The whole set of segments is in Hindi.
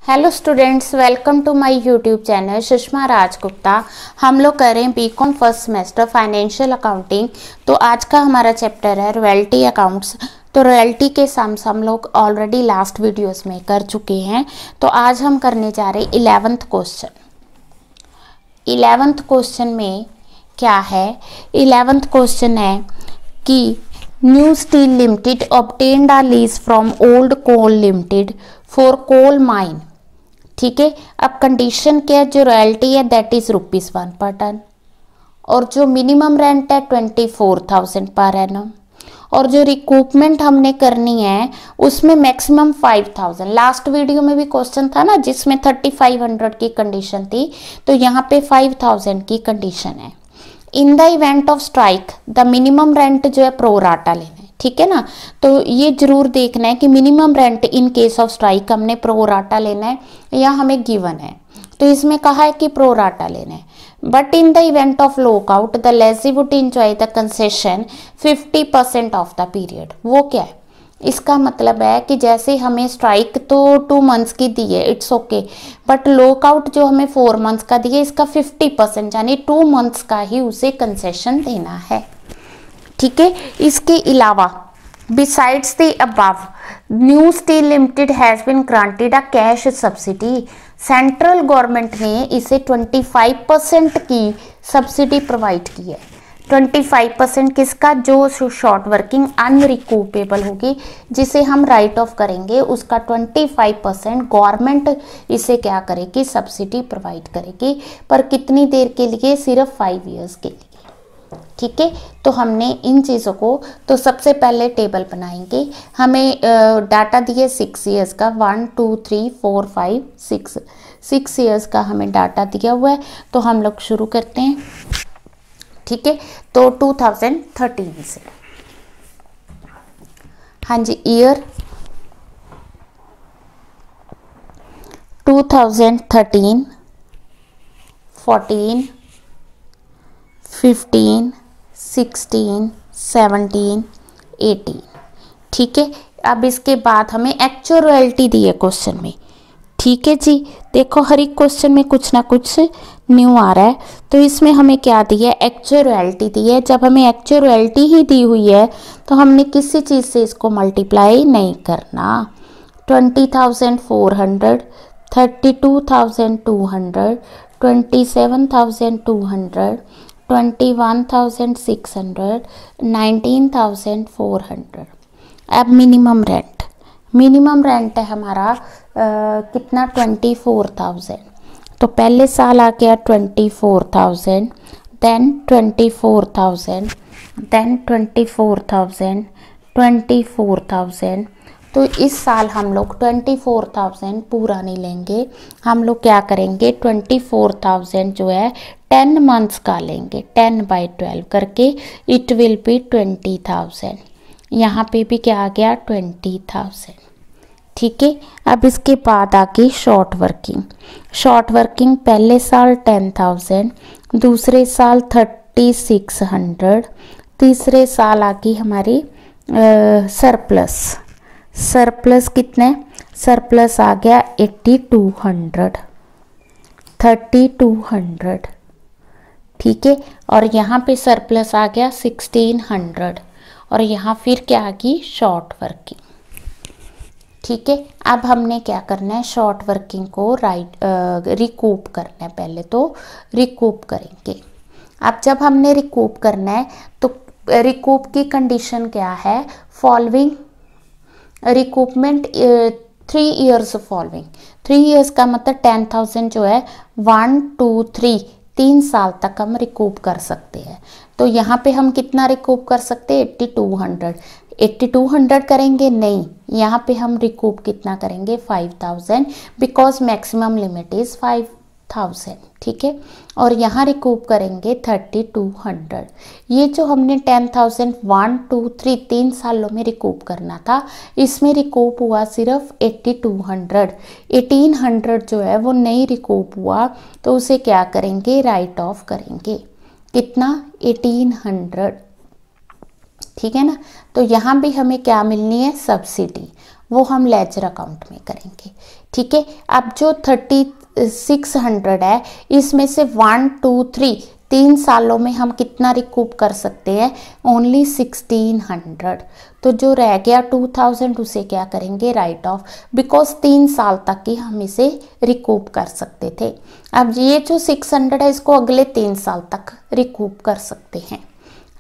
Hello students, welcome to my YouTube channel Sushma Rajgupta. हम लोग कर रहे हैं BCom first semester financial accounting. तो आज का हमारा चैप्टर है रॉयल्टी अकाउंट्स। तो रॉयल्टी के सम्स हम लोग ऑलरेडी लास्ट वीडियोस में कर चुके हैं। तो आज हम करने जा रहे हैं 11th क्वेश्चन। 11th क्वेश्चन में क्या है? 11th क्वेश्चन है कि new steel limited obtained a lease from old coal limited for coal mine. ठीक है, अब कंडीशन क्या है? जो रॉयल्टी है दैट इज ₹1 पर टन, और जो मिनिमम रेंट है 24,000 पर एनम, और जो रिकूपमेंट हमने करनी है उसमें मैक्सिमम 5,000। लास्ट वीडियो में भी क्वेश्चन था ना जिसमें 3500 की कंडीशन थी, तो यहाँ पे 5,000 की कंडीशन है। In the event of strike the minimum rent जो है प्रोराटा लेना है। ठीक है ना, तो ये जरूर देखना है कि minimum rent in case of strike हमने प्रोराटा लेना है या हमें गिवन है। तो इसमें कहा है कि प्रोराटा लेना है। But in the event of lockout the lazy would enjoy the concession 50% of the period. वो क्या है? इसका मतलब है कि जैसे हमें स्ट्राइक तो 2 मंथ्स की दी है, इट्स ओके, बट लॉकआउट जो हमें 4 मंथ्स का दिया, इसका 50% यानी 2 मंथ्स का ही उसे कंसेशन देना है। ठीक है, इसके अलावा besides the above new steel limited has been granted a cash subsidy. Central government ने इसे 25% की सब्सिडी प्रोवाइड की है। 25% किसका? जो शॉर्ट वर्किंग अनरिकूपेबल होगी जिसे हम राइट ऑफ करेंगे, उसका 25% गवर्नमेंट इसे क्या करेगी? सब्सिडी प्रोवाइड करेगी। पर कितनी देर के लिए? सिर्फ 5 ईयर्स के लिए। ठीक है, तो हमने इन चीज़ों को, तो सबसे पहले टेबल बनाएंगे। हमें डाटा दिए 6 ईयर्स का, 1 2 3 4 5 6 ईयर्स का हमें डाटा दिया हुआ है। तो हम लोग शुरू करते हैं। ठीक है, तो 2013 से, हाँ जी, ईयर 2013, 14, 15, 16, 17, 18। ठीक है, अब इसके बाद हमें एक्चुअल रॉयल्टी दी है क्वेश्चन में। ठीक है जी, देखो हर एक क्वेश्चन में कुछ ना कुछ न्यू आ रहा है। तो इसमें हमें क्या दी है? एक्चुअल रॉयल्टी दी है। जब हमें एक्चुअल रॉयल्टी ही दी हुई है तो हमने किसी चीज़ से इसको मल्टीप्लाई नहीं करना। 20,400, 32,200, 27,200, 21,600, 19,400। अब मिनिमम रेंट है हमारा कितना? 24,000। तो पहले साल आ गया 24,000, देन 24,000, देन 24,000, 24,000। तो इस साल हम लोग 24,000 पूरा नहीं लेंगे। हम लोग क्या करेंगे? 24,000 जो है 10 मंथ्स का लेंगे, 10/12 करके, इट विल बी 20,000। यहाँ पे भी क्या आ गया? 20,000। ठीक है, अब इसके बाद आ गई शॉर्ट वर्किंग पहले साल 10,000, दूसरे साल 3,600, तीसरे साल आ गई हमारी सरप्लस कितने? सरप्लस आ गया 8,200, 3,200। ठीक है, और यहाँ पे सरप्लस आ गया 1,600, और यहाँ फिर क्या आ गई? Short working. ठीक है, अब हमने क्या करना है? शॉर्ट वर्किंग को रिकूप करना है। पहले तो रिकूप करेंगे। अब जब हमने रिकूप करना है तो रिकूप की कंडीशन क्या है? Following recoupment 3 years following. 3 years का मतलब 10,000 जो है 1 2 3 3 साल तक हम रिकूप कर सकते हैं। तो यहाँ पे हम कितना रिकूप कर सकते हैं? 8,200 करेंगे? नहीं, यहाँ पे हम रिकूप कितना करेंगे? 5,000, बिकॉज मैक्सिमम लिमिट इज 5,000। ठीक है, और यहाँ रिकूप करेंगे 3,200। ये जो हमने 10,000 1 2 3 3 सालों में रिकूप करना था, इसमें रिकूप हुआ सिर्फ 8,200। 1,800 जो है वो नहीं रिकूप हुआ, तो उसे क्या करेंगे? राइट ऑफ करेंगे। कितना? 1,800। ठीक है ना, तो यहाँ भी हमें क्या मिलनी है? सब्सिडी। वो हम लेजर अकाउंट में करेंगे। ठीक है, अब जो 3600 है इसमें से 1 2 3 3 सालों में हम कितना रिकूप कर सकते हैं, ओनली 1600। तो जो रह गया 2000 उसे क्या करेंगे, राइट ऑफ, बिकॉज 3 साल तक ही हम इसे रिकूप कर सकते थे। अब ये जो 600 है इसको अगले 3 साल तक रिकूप कर सकते हैं।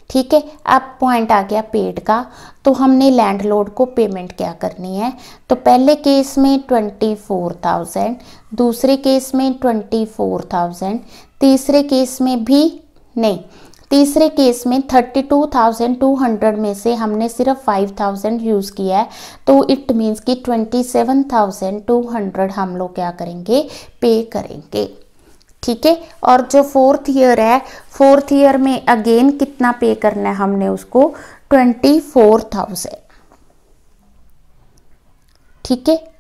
ठीक है, अब पॉइंट आ गया पेड का। तो हमने लैंडलॉर्ड को पेमेंट क्या करनी है, तो पहले केस में 24,000, दूसरे केस में 24,000, तीसरे केस में भी नहीं, तीसरे केस में 32,200 में से हमने सिर्फ 5,000 यूज़ किया है, तो इट मीन्स कि 27,200 हम लोग क्या करेंगे, पे करेंगे। ठीक है, और जो 4th ईयर है, 4th ईयर में अगेन कितना पे करना है हमने उसको, 24,000। ठीक है,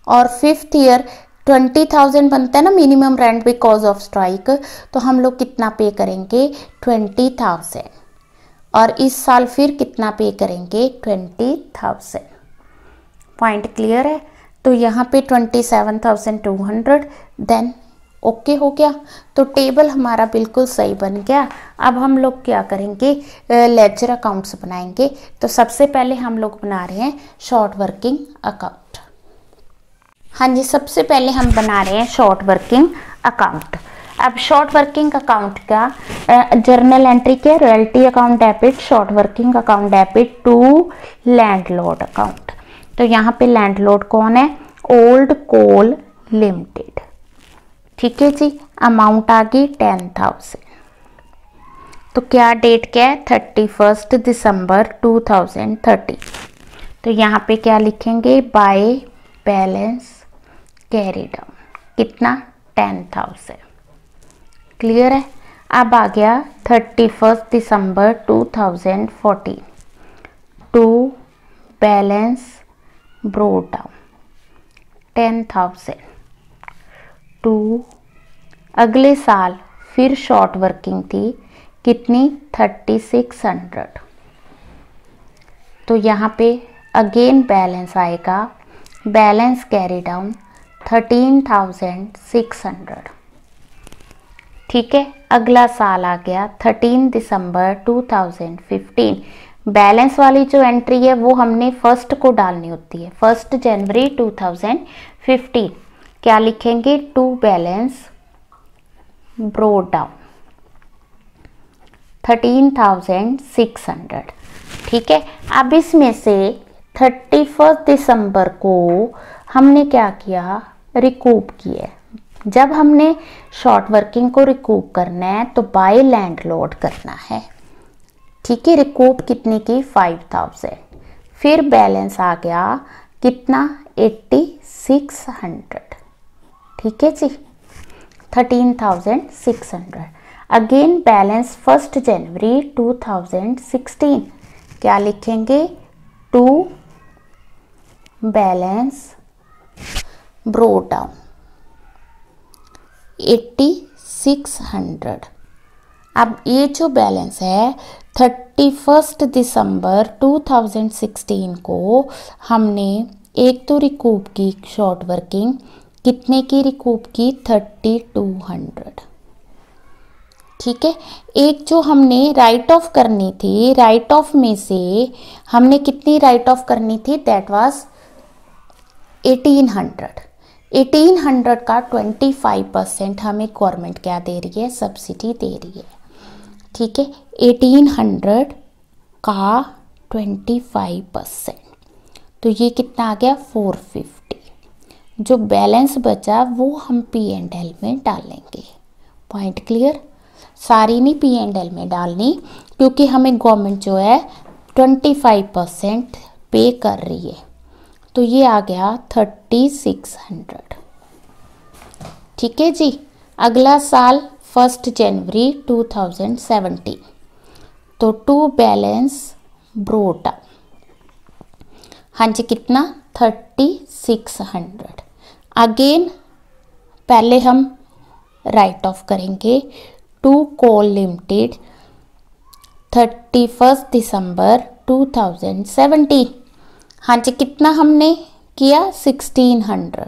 और 5th ईयर 20,000 बनता है ना minimum rent because of strike, तो हम लोग कितना पे करेंगे, 20,000। और इस साल फिर कितना पे करेंगे, 20,000। पॉइंट क्लियर है। तो यहाँ पे 27,200 देन ओके हो गया। तो टेबल हमारा बिल्कुल सही बन गया। अब हम लोग क्या करेंगे, लेजर अकाउंट्स बनाएंगे। तो सबसे पहले हम लोग बना रहे हैं शॉर्ट वर्किंग अकाउंट। हाँ जी, सबसे पहले हम बना रहे हैं शॉर्ट वर्किंग अकाउंट। अब शॉर्ट वर्किंग अकाउंट का जर्नल एंट्री क्या, royalty account debit, short working account debit to landlord account. तो यहाँ पे लैंडलॉर्ड कौन है, ओल्ड कोल लिमिटेड। ठीक है जी, अमाउंट आ गई 10,000। तो क्या डेट क्या है, 31 दिसंबर 2030। तो यहाँ पे क्या लिखेंगे, बाय बैलेंस कैरी डाउन, कितना, 10,000। क्लियर है। अब आ गया 31 दिसंबर 2014 to balance brought down 10,000 to अगले साल फिर शॉर्ट वर्किंग थी कितनी, 3600। तो यहाँ पे अगेन बैलेंस आएगा, बैलेंस कैरी डाउन 13,600। ठीक है, अगला साल आ गया 13 दिसंबर 2015। बैलेंस वाली जो एंट्री है वो हमने फर्स्ट को डालनी होती है, 1 जनवरी 2015। क्या लिखेंगे, टू बैलेंस ब्रोट डाउन 13,600। ठीक है, अब इसमें से 31 दिसंबर को हमने क्या किया, रिकूप किया। जब हमने शॉर्ट वर्किंग को रिकूप करना है तो बाय लैंडलॉर्ड करना है। ठीक है, रिकूप कितने की, 5,000। फिर बैलेंस आ गया कितना, 8600। ठीक है जी, 13,600। अगेन बैलेंस 1 जनवरी 2016। क्या लिखेंगे, टू बैलेंस ब्रोट डाउन 8600। अब ये जो बैलेंस है 31 दिसंबर 2016 को हमने एक तो रिकूप की शॉर्ट वर्किंग, कितने की रिकूप की, 3200। ठीक है, एक जो हमने राइट ऑफ करनी थी, राइट ऑफ में से हमने कितनी राइट ऑफ करनी थी, दैट वाज 1800। 1800 का 25% हमें गवर्नमेंट क्या दे रही है, सब्सिडी दे रही है। ठीक है, 1800 का 25%, तो ये कितना आ गया, 450। जो बैलेंस बचा वो हम P&L में डालेंगे। Point clear. सारी नहीं P&L में डालनी, क्योंकि हमें गवर्नमेंट जो है 25% पे कर रही है। तो ये आ गया 3600। ठीक है जी, अगला साल 1 जनवरी 2017। तो टू बैलेंस ब्रोट, हाँ जी, कितना, 3600। अगेन पहले हम राइट ऑफ करेंगे टू कोल लिमिटेड 31 दिसंबर 2017। हाँ जी, कितना हमने किया 1600।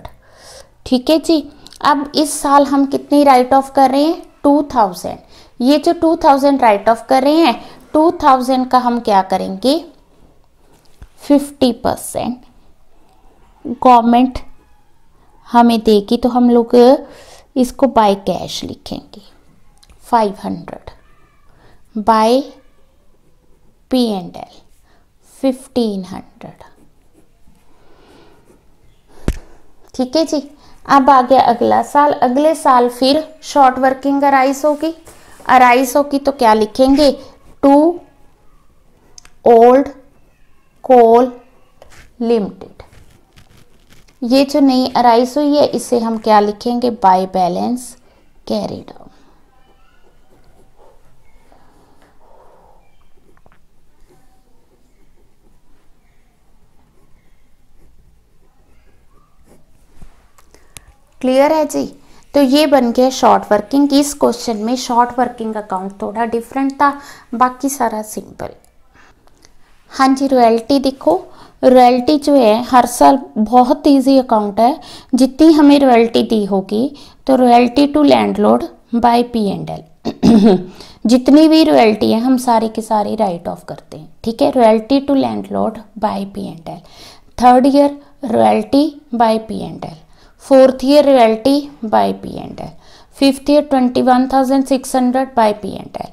ठीक है जी। अब इस साल हम कितनी राइट ऑफ कर रहे हैं 2000। ये जो 2000 राइट ऑफ कर रहे हैं 2000 का हम क्या करेंगे 50% गवर्नमेंट हमें देगी, तो हम लोग इसको बाय कैश लिखेंगे 500 बाय P&L 1500। ठीक है जी। अब आ गया अगला साल। अगले साल फिर शॉर्ट वर्किंग अराइज होगी तो क्या लिखेंगे टू ओल्ड कोल लिमिटेड। ये जो नई अराइज हुई है इसे हम क्या लिखेंगे by balance carried out. Clear है जी। तो ये बन गया शॉर्ट वर्किंग। इस क्वेश्चन में शॉर्ट वर्किंग अकाउंट थोड़ा डिफरेंट था, बाकी सारा सिंपल। हाँ जी, रॉयल्टी देखो, रॉयल्टी जो है हर साल बहुत इजी अकाउंट है। जितनी हमें रॉयल्टी दी होगी तो royalty to landlord by P&L जितनी भी रॉयल्टी है हम सारी की सारी राइट ऑफ करते हैं। ठीक है, royalty to landlord by P&L। Third year royalty by P&L। Fourth year royalty by P&L। Fifth year 21,600 by P&L।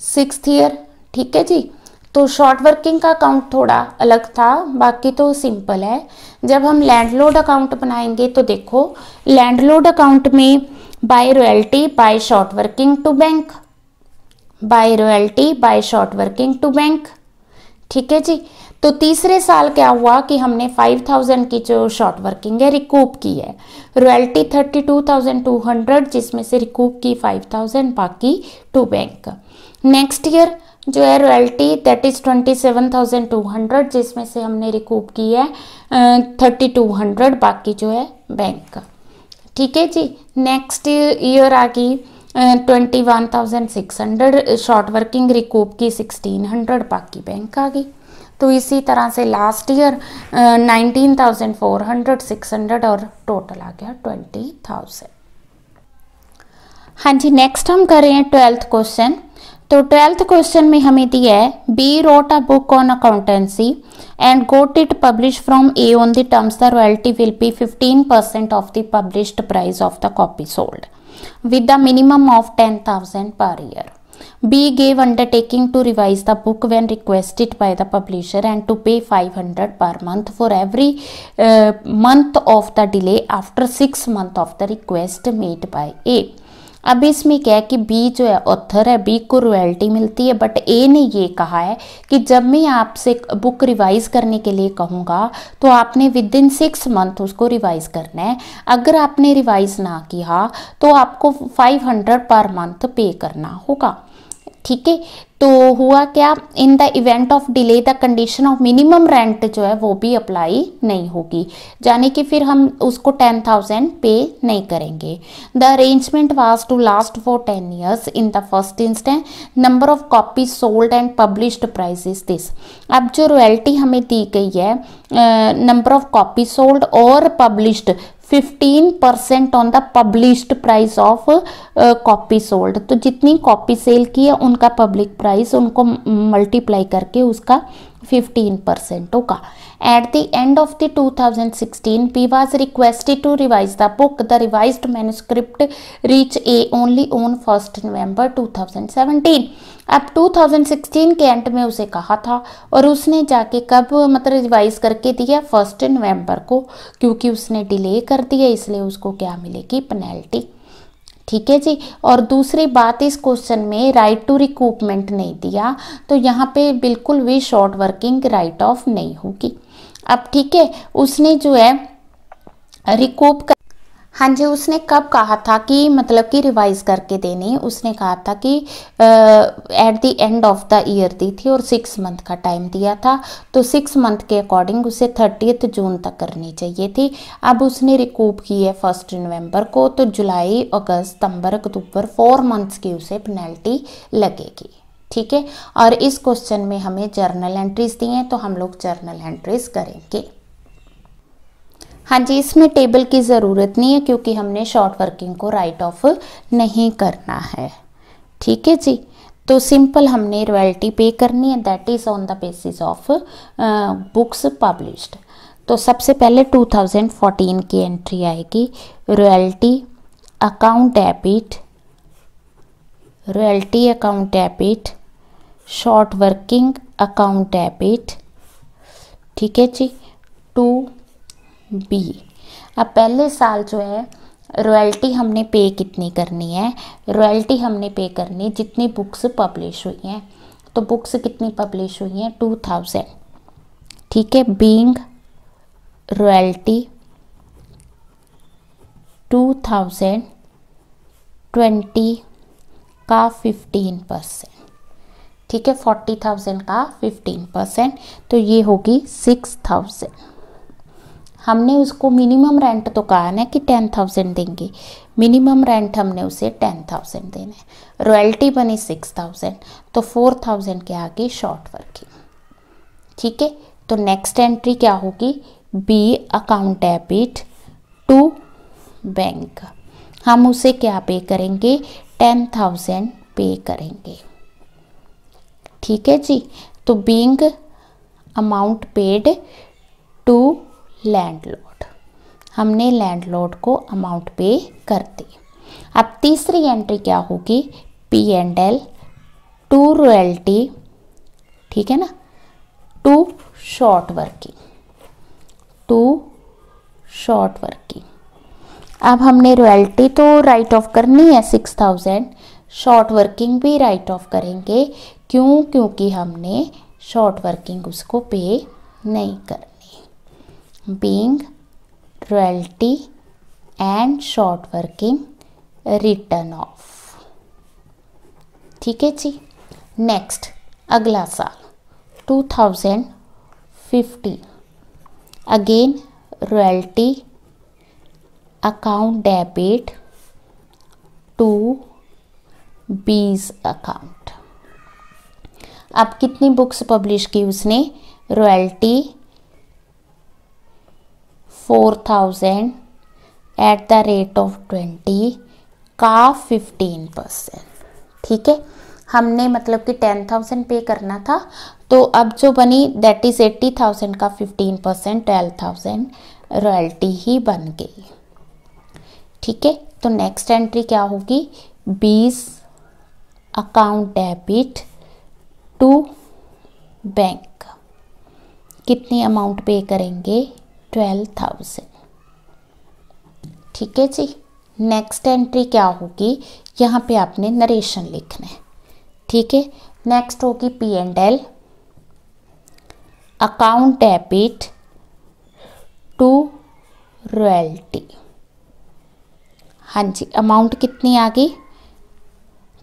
Sixth year. ठीक है जी। तो शॉर्ट वर्किंग का अकाउंट थोड़ा अलग था, बाकी तो सिंपल है। जब हम लैंडलॉर्ड अकाउंट बनाएंगे तो देखो लैंडलॉर्ड अकाउंट में by royalty by short working to bank, by royalty by short working to bank. ठीक है जी। तो तीसरे साल क्या हुआ कि हमने 5000 की जो शॉर्ट वर्किंग है रिकूप की है। रॉयल्टी 32,200 जिसमें से रिकूप की 5000, बाकी टू बैंक। नेक्स्ट ईयर जो है रॉयल्टी दैट इज 27,200 जिसमें से हमने रिकूप की है 3200, बाकी जो है बैंक। ठीक है जी। नेक्स्ट ईयर आ गई 21,600, शॉर्ट वर्किंग रिकूप की 1600, बाकी बैंक आ गई। तो इसी तरह से लास्ट ईयर 19,400, 600 और टोटल आ गया 20,000। हाँ जी, नेक्स्ट हम कर रहे हैं 12th क्वेश्चन। तो 12th क्वेश्चन में हमें दिया है B wrote a book on accountancy and got it publish from A on the terms the royalty will be 15% of the published price of the copy sold with the minimum of 10,000 per year. B gave undertaking to revise the book when requested by the publisher and to pay 500 per month for every month of the delay after 6 months of the request made by A. अब इसमें क्या है कि बी जो है ऑथर है, बी को रॉयल्टी मिलती है, बट ए ने ये कहा है कि जब मैं आपसे बुक रिवाइज करने के लिए कहूँगा तो आपने विद इन 6 मंथ उसको रिवाइज करना है। अगर आपने रिवाइज ना किया तो आपको 500 पर मंथ पे करना होगा। ठीक है। तो हुआ क्या, in the event of delay the condition of minimum rent जो है वो भी अप्लाई नहीं होगी, यानी कि फिर हम उसको 10,000 पे नहीं करेंगे। The arrangement was to last for 10 years in the first instant. Number of copies sold and published price is this. अब जो रॉयल्टी हमें दी गई है नंबर ऑफ कॉपी सोल्ड और published 15% on the published price of copy sold. तो जितनी कॉपी सेल की है उनका पब्लिक प्राइस उनको मल्टीप्लाई करके उसका 15% होगा। At the end of the 2016, P was requested to revise the book. The revised manuscript reached A only on 1st November 2017. अब 2016 के एंड में उसे कहा था और उसने जाके कब मतलब रिवाइज करके दिया 1 नवंबर को, क्योंकि उसने डिले कर दिया इसलिए उसको क्या मिलेगी पेनल्टी। ठीक है जी। और दूसरी बात, इस क्वेश्चन में राइट टू रिकूपमेंट नहीं दिया तो यहाँ पे बिल्कुल भी शॉर्ट वर्किंग राइट ऑफ नहीं होगी। अब ठीक है, उसने जो है रिकूप कर, हाँ जी, उसने कब कहा था कि मतलब कि रिवाइज करके देनी, उसने कहा था कि at the end of the year दी थी और 6 मंथ का टाइम दिया था, तो 6 मंथ के अकॉर्डिंग उसे 30 जून तक करनी चाहिए थी। अब उसने रिकूप की है 1 नवंबर को, तो जुलाई, अगस्त, सितंबर, अक्टूबर 4 मंथ्स की उसे पेनल्टी लगेगी। ठीक है। और इस क्वेश्चन में हमें जर्नल एंट्रीज दी हैं तो हम लोग जर्नल एंट्रीज करेंगे। हाँ जी, इसमें टेबल की ज़रूरत नहीं है क्योंकि हमने शॉर्ट वर्किंग को राइट ऑफ नहीं करना है। ठीक है जी। तो सिंपल हमने रॉयल्टी पे करनी है, that is on the basis of books published. तो सबसे पहले 2014 की एंट्री आएगी, royalty account debit, royalty account debit, short working account debit. ठीक है जी। 2B। अब पहले साल जो है रॉयल्टी हमने पे कितनी करनी है, रॉयल्टी हमने पे करनी जितनी बुक्स पब्लिश हुई हैं। तो बुक्स कितनी पब्लिश हुई हैं, 2000। ठीक है। बीइंग रॉयल्टी 2020 का 15%। ठीक है। 40,000 का 15%, तो ये होगी 6000। हमने उसको मिनिमम रेंट तो कहा ना कि 10,000 देंगे, मिनिमम रेंट हमने उसे 10,000 देना है। रॉयल्टी बनी 6000, तो 4000 के आगे शॉर्ट वर्किंग। ठीक है। तो नेक्स्ट एंट्री क्या होगी, B account debit to bank. हम उसे क्या पे करेंगे, 10,000 पे करेंगे। ठीक है जी। तो being amount paid to landlord, हमने लैंडलॉर्ड को अमाउंट पे कर दी। अब तीसरी एंट्री क्या होगी, P&L टू रॉयल्टी। ठीक है ना, to short working, to short working. अब हमने रॉयल्टी तो राइट ऑफ करनी है 6000, शॉर्ट वर्किंग भी राइट ऑफ करेंगे। क्यों, क्योंकि हमने शॉर्ट वर्किंग उसको पे नहीं करनी। Being royalty and short working return off. ठीक है जी। नेक्स्ट अगला साल 2015, again royalty account debit to B's account. अब कितनी बुक्स पब्लिश की उसने, royalty 4000 at the rate of 20 का 15%। ठीक है। हमने मतलब कि 10,000 पे करना था, तो अब जो बनी दैट इज 80,000 का 15%, 12,000 रॉयल्टी ही बन गई। ठीक है। तो नेक्स्ट एंट्री क्या होगी, B's account debit to bank. कितनी अमाउंट पे करेंगे, 12,000। ठीक है जी। नेक्स्ट एंट्री क्या होगी, यहाँ पे आपने नरेशन लिखना है। ठीक है। नेक्स्ट होगी P&L account debit to royalty. हाँ जी, अमाउंट कितनी आ गई,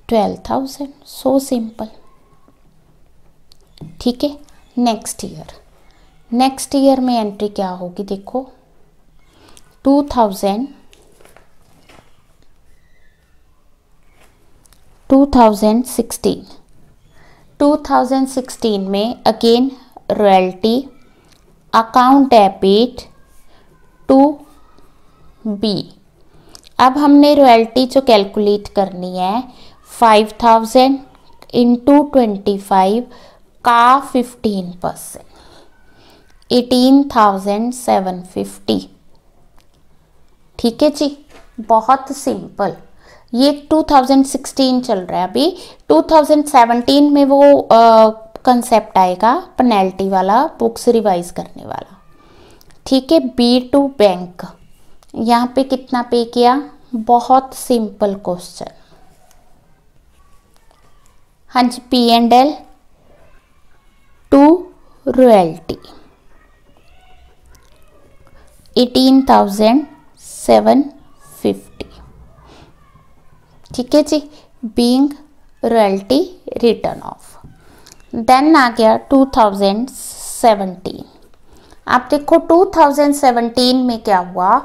12,000। So simple. ठीक है। नेक्स्ट ईयर, नेक्स्ट ईयर में एंट्री क्या होगी, देखो 2016 में again royalty account debit to B. अब हमने रॉयल्टी जो कैलकुलेट करनी है 5,000 इंटू 25 का 15%, 18,750। ठीक है जी। बहुत सिंपल। ये 2016 चल रहा है, अभी 2017 में वो कंसेप्ट आएगा पेनल्टी वाला, बुक्स रिवाइज करने वाला। ठीक है। बी टू बैंक, यहाँ पे कितना पे किया, बहुत सिंपल क्वेश्चन। हाँ जी, P&L टू रॉयल्टी 18,750। ठीक है जी। Being royalty written off. Then आ गया 2017। आप देखो 2017 में क्या हुआ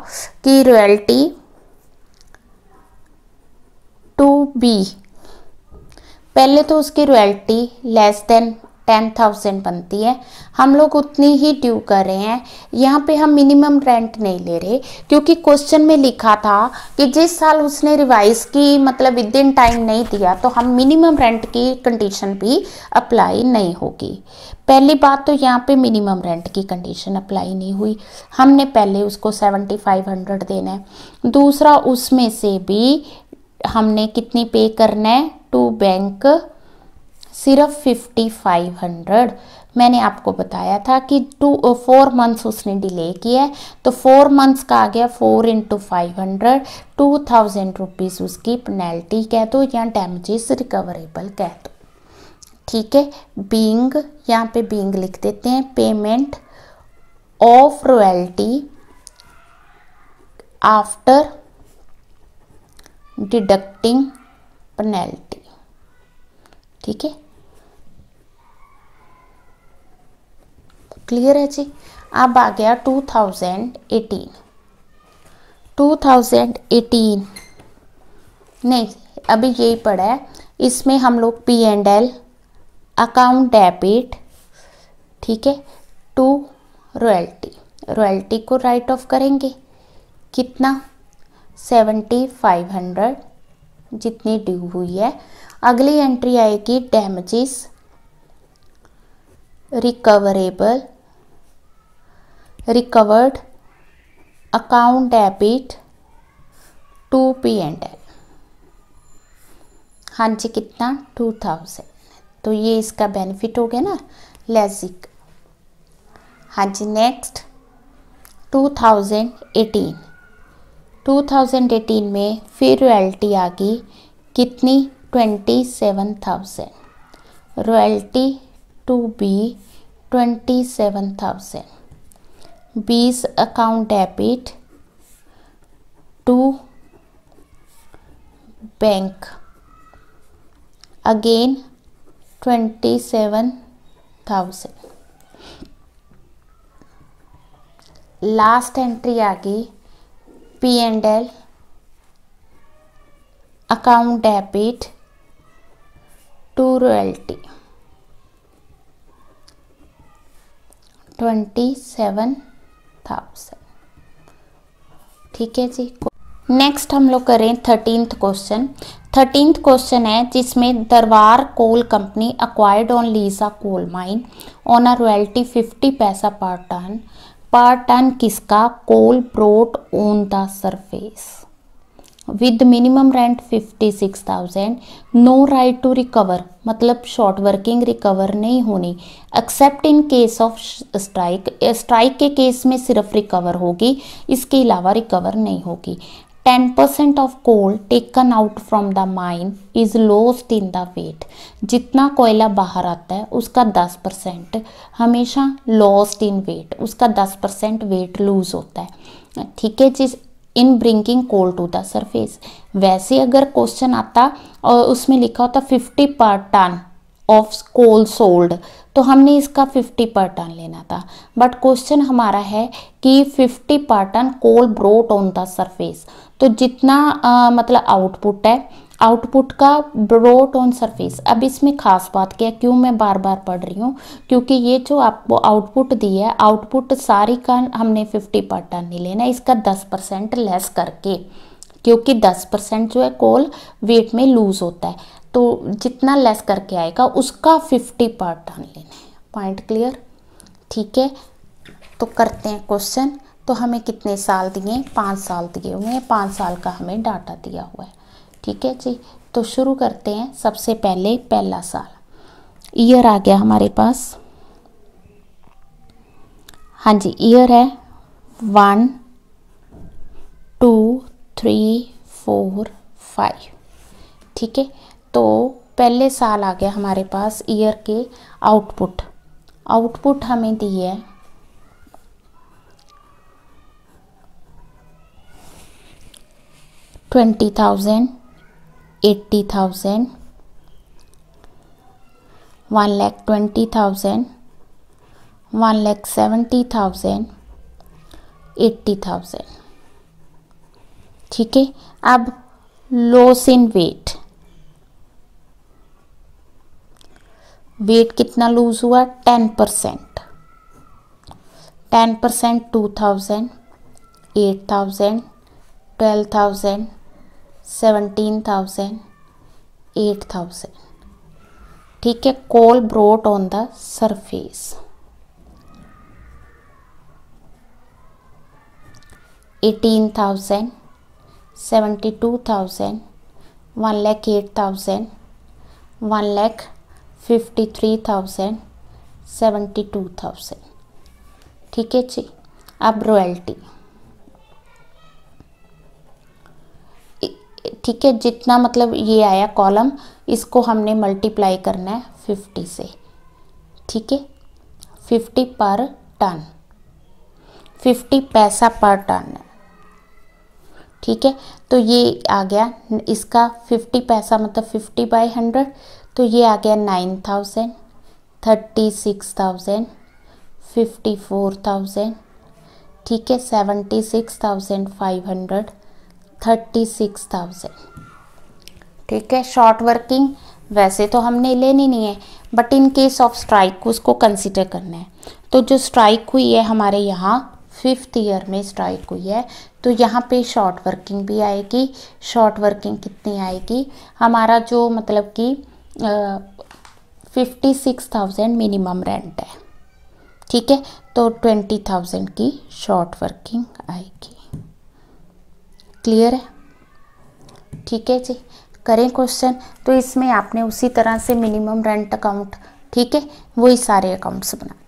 कि रॉयल्टी टू बी पहले तो उसकी रॉयल्टी लेस देन 10,000 बनती है, हम लोग उतनी ही ड्यू कर रहे हैं। यहाँ पे हम मिनिमम रेंट नहीं ले रहे, क्योंकि क्वेश्चन में लिखा था कि जिस साल उसने रिवाइज की मतलब विद इन टाइम नहीं दिया तो हम मिनिमम रेंट की कंडीशन भी अप्लाई नहीं होगी। पहली बात तो यहाँ पे मिनिमम रेंट की कंडीशन अप्लाई नहीं हुई, हमने पहले उसको 7500 देना है। दूसरा, उसमें से भी हमने कितनी पे करना है टू बैंक, सिर्फ 5500। मैंने आपको बताया था कि 4 मंथ्स उसने डिले किया है, तो 4 मंथ्स का आ गया 4 × 500, 2000 रुपीज़ उसकी पेनल्टी कह दो या डैमेजेस रिकवरेबल कह दो। ठीक है, बीइंग, यहाँ पे बीइंग लिख देते हैं, payment of royalty after deducting penalty. ठीक है, क्लियर है जी। अब आ गया 2018 नहीं, अभी यही पड़ा है, इसमें हम लोग P&L अकाउंट डेबिट, ठीक है, टू रॉयल्टी को राइट ऑफ करेंगे, कितना 7500 जितनी ड्यू हुई है। अगली एंट्री आएगी damages recovered account debit to P&L। हाँ जी, कितना 2000, तो ये इसका बेनिफिट हो गया ना, लेजिक। हाँ जी, नेक्स्ट 2018 में फिर रॉयल्टी आ गई, कितनी 27,000, royalty to be 27,000, 20 account debit to bank, again 27,000। Last entry आ गई P&L account debit to royalty 27,000। ठीक है जी। नेक्स्ट हम लोग करें 13th क्वेश्चन। 13th क्वेश्चन है जिसमें Darbar coal company acquired on lease a coal mine on a royalty 50 पैसा पर टन किसका, coal brought on the surface with minimum rent 56,000, no right to recover, मतलब शॉर्ट वर्किंग रिकवर नहीं होनी, except in case of strike के केस में सिर्फ रिकवर होगी, इसके अलावा रिकवर नहीं होगी। 10% of coal taken out from the mine is lost in the weight, जितना कोयला बाहर आता है उसका 10% हमेशा लॉस्ट इन वेट, उसका 10% वेट लूज होता है। ठीक है जी, in bringing coal to the surface. वैसे अगर क्वेश्चन आता और उसमें लिखा होता 50 per ton of coal sold, तो हमने इसका 50 पर टन लेना था, बट क्वेश्चन हमारा है कि 50 per ton coal brought on the surface, तो जितना मतलब आउटपुट है, आउटपुट का ब्रोट ऑन सरफेस। अब इसमें खास बात क्या है, क्यों मैं बार बार पढ़ रही हूँ, क्योंकि ये जो आपको आउटपुट दी है, आउटपुट सारी का हमने 50 पर टन नहीं लेना, इसका 10% लेस करके, क्योंकि 10% जो है कोल वेट में लूज होता है, तो जितना लेस करके आएगा उसका 50 पर टन लेना है। Point clear? ठीक है, तो करते हैं क्वेश्चन। तो हमें कितने साल दिए, 5 साल दिए हुए हैं, 5 साल का हमें डाटा दिया हुआ है। ठीक है जी, तो शुरू करते हैं। सबसे पहले पहला साल, ईयर आ गया हमारे पास। हाँ जी, ईयर है 1 2 3 4 5। ठीक है, तो पहले साल आ गया हमारे पास। ईयर के आउटपुट हमें दी है 20,000, 80,000, 1,20,000, 1,70,000, 80,000। ठीक है, अब लॉस इन वेट, वेट कितना लूज हुआ, 10%। 10% 2000, 8000, 12000, 17000, 8000। ठीक है, कोल ब्रोट ऑन द सरफेस। 18,000, 72,000, 1,08,000, 1,53,000, 72,000। ठीक है जी। अब रॉयल्टी, ठीक है, जितना मतलब ये आया कॉलम, इसको हमने मल्टीप्लाई करना है 50 से। ठीक है, 50 पर टन, 50 पैसा पर टन है। ठीक है, तो ये आ गया इसका 50 पैसा मतलब 50/100, तो ये आ गया 9,000, 36,000, 54,000। ठीक है, 76,500, 36,000। ठीक है, शॉर्ट वर्किंग वैसे तो हमने लेनी नहीं है, but in case of strike को उसको कंसिडर करना है। तो जो स्ट्राइक हुई है हमारे यहाँ 5th ईयर में स्ट्राइक हुई है, तो यहाँ पे शॉर्ट वर्किंग भी आएगी। शॉर्ट वर्किंग कितनी आएगी, हमारा जो मतलब कि 56,000 मिनिमम रेंट है। ठीक है, तो 20,000 की शॉर्ट वर्किंग आएगी। क्लियर है? ठीक है जी, करें क्वेश्चन। तो इसमें आपने उसी तरह से मिनिमम रेंट अकाउंट, ठीक है, वही सारे अकाउंट्स बनाने।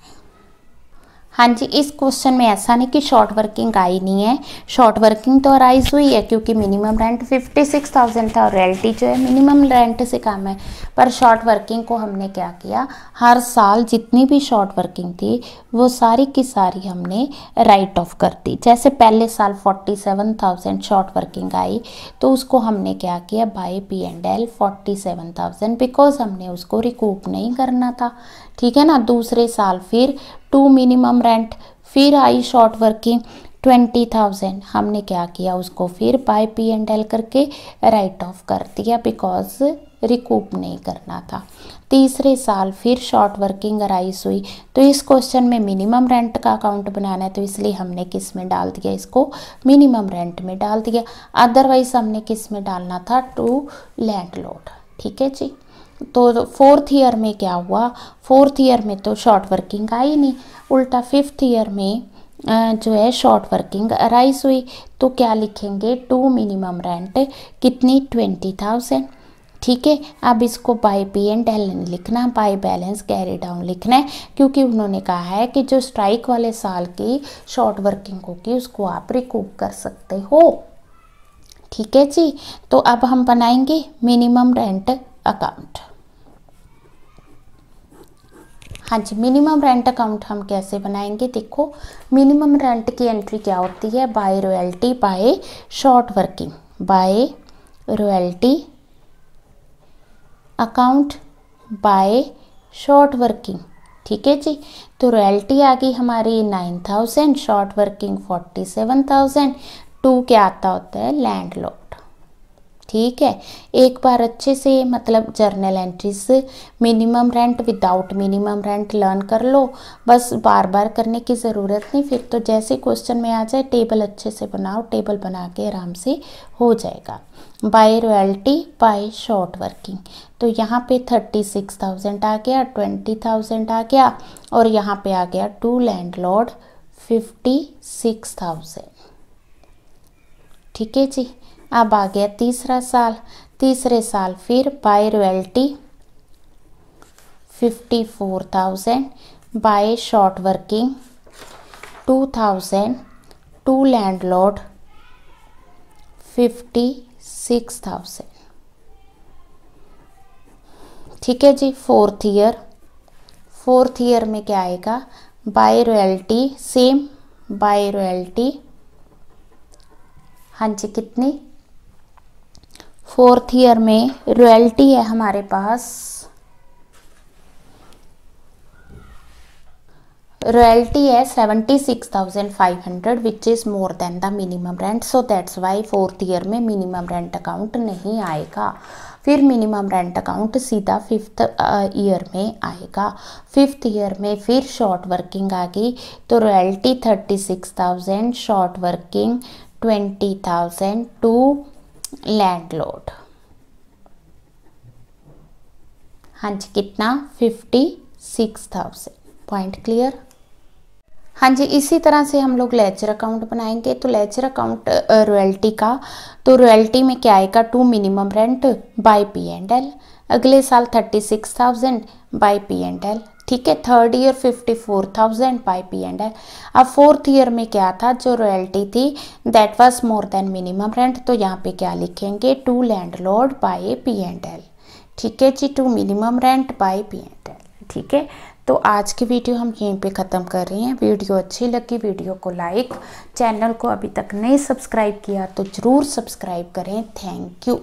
हाँ जी, इस क्वेश्चन में ऐसा नहीं कि शॉर्ट वर्किंग आई नहीं है, शॉर्ट वर्किंग तो अराइज हुई है क्योंकि मिनिमम रेंट 56,000 था और रॉयल्टी जो है मिनिमम रेंट से कम है। पर शॉर्ट वर्किंग को हमने क्या किया, हर साल जितनी भी शॉर्ट वर्किंग थी वो सारी की सारी हमने राइट ऑफ कर दी। जैसे पहले साल 47,000 शॉर्ट वर्किंग आई, तो उसको हमने क्या किया, बाय P&L 47,000, बिकॉज हमने उसको रिकूप नहीं करना था। ठीक है ना। दूसरे साल फिर 2 मिनिमम रेंट, फिर आई शॉर्ट वर्किंग 20,000, हमने क्या किया, उसको फिर बाय P&L करके राइट ऑफ कर दिया, बिकॉज रिकूप नहीं करना था। तीसरे साल फिर शॉर्ट वर्किंग अराइज हुई, तो इस क्वेश्चन में मिनिमम रेंट का अकाउंट बनाना है, तो इसलिए हमने किस में डाल दिया, इसको मिनिमम रेंट में डाल दिया। अदरवाइज हमने किस में डालना था, टू लैंडलॉर्ड। ठीक है जी। तो 4th ईयर में क्या हुआ, 4th ईयर में तो शॉर्ट वर्किंग आई नहीं, उल्टा 5th ईयर में जो है शॉर्ट वर्किंग अराइज हुई। तो क्या लिखेंगे, टू मिनिमम रेंट कितनी, 20,000। ठीक है, अब इसको बाय P&L नहीं लिखना, बाय बैलेंस कैरी डाउन लिखना है, क्योंकि उन्होंने कहा है कि जो स्ट्राइक वाले साल की शॉर्ट वर्किंग होगी उसको आप रिकूप कर सकते हो। ठीक है जी। तो अब हम बनाएंगे मिनिमम रेंट अकाउंट। हाँ जी, मिनिमम रेंट अकाउंट हम कैसे बनाएंगे, देखो मिनिमम रेंट की एंट्री क्या होती है, by royalty by short working, by royalty account by short working. ठीक है जी। तो रॉयल्टी आ गई हमारी 9,000, शॉर्ट वर्किंग 47,000, 2 क्या आता होता है, लैंडलॉर्ड। ठीक है, एक बार अच्छे से मतलब journal entries minimum rent without minimum rent learn कर लो, बस बार बार करने की ज़रूरत नहीं। फिर तो जैसे क्वेश्चन में आ जाए टेबल अच्छे से बनाओ, टेबल बना के आराम से हो जाएगा। By royalty by short working, तो यहाँ पे 36,000 आ गया, 20,000 आ गया, और यहाँ पे आ गया टू लैंडलॉर्ड 56,000। ठीक है जी। अब आ गया तीसरा साल, तीसरे साल फिर by royalty 54,000, by short working 2,000, to landlord 56,000। ठीक है जी। 4th ईयर, 4th ईयर में क्या आएगा, by royalty same, by royalty, हाँ जी, कितनी, 4th ईयर में रॉयल्टी है हमारे पास, रॉयल्टी है 76,500 which is more than the minimum rent, so that's why fourth year में मिनिमम रेंट अकाउंट नहीं आएगा। फिर मिनिमम रेंट अकाउंट सीधा फिफ्थ ईयर में आएगा। फिफ्थ ईयर में फिर शॉर्ट वर्किंग आ गई, तो royalty 36,000, short working 20,000 to landlord. हाँ जी, कितना 56,000। Point clear. हाँ जी, इसी तरह से हम लोग लेजर अकाउंट बनाएंगे। तो लेजर अकाउंट रॉयल्टी का, तो रॉयल्टी में क्या आएगा, to minimum rent by P&L, अगले साल 36,000 बाय P&L, ठीक है। Third year 54,000 by P&L। अब फोर्थ ईयर में क्या था, जो रॉयल्टी थी that was more than minimum rent, तो यहाँ पे क्या लिखेंगे, टू लैंडलॉर्ड बाय P&L, ठीक है जी, to minimum rent by P&L, ठीक है। तो आज की वीडियो हम यहीं पे ख़त्म कर रहे हैं। वीडियो अच्छी लगी वीडियो को लाइक, चैनल को अभी तक नहीं सब्सक्राइब किया तो ज़रूर सब्सक्राइब करें। Thank you.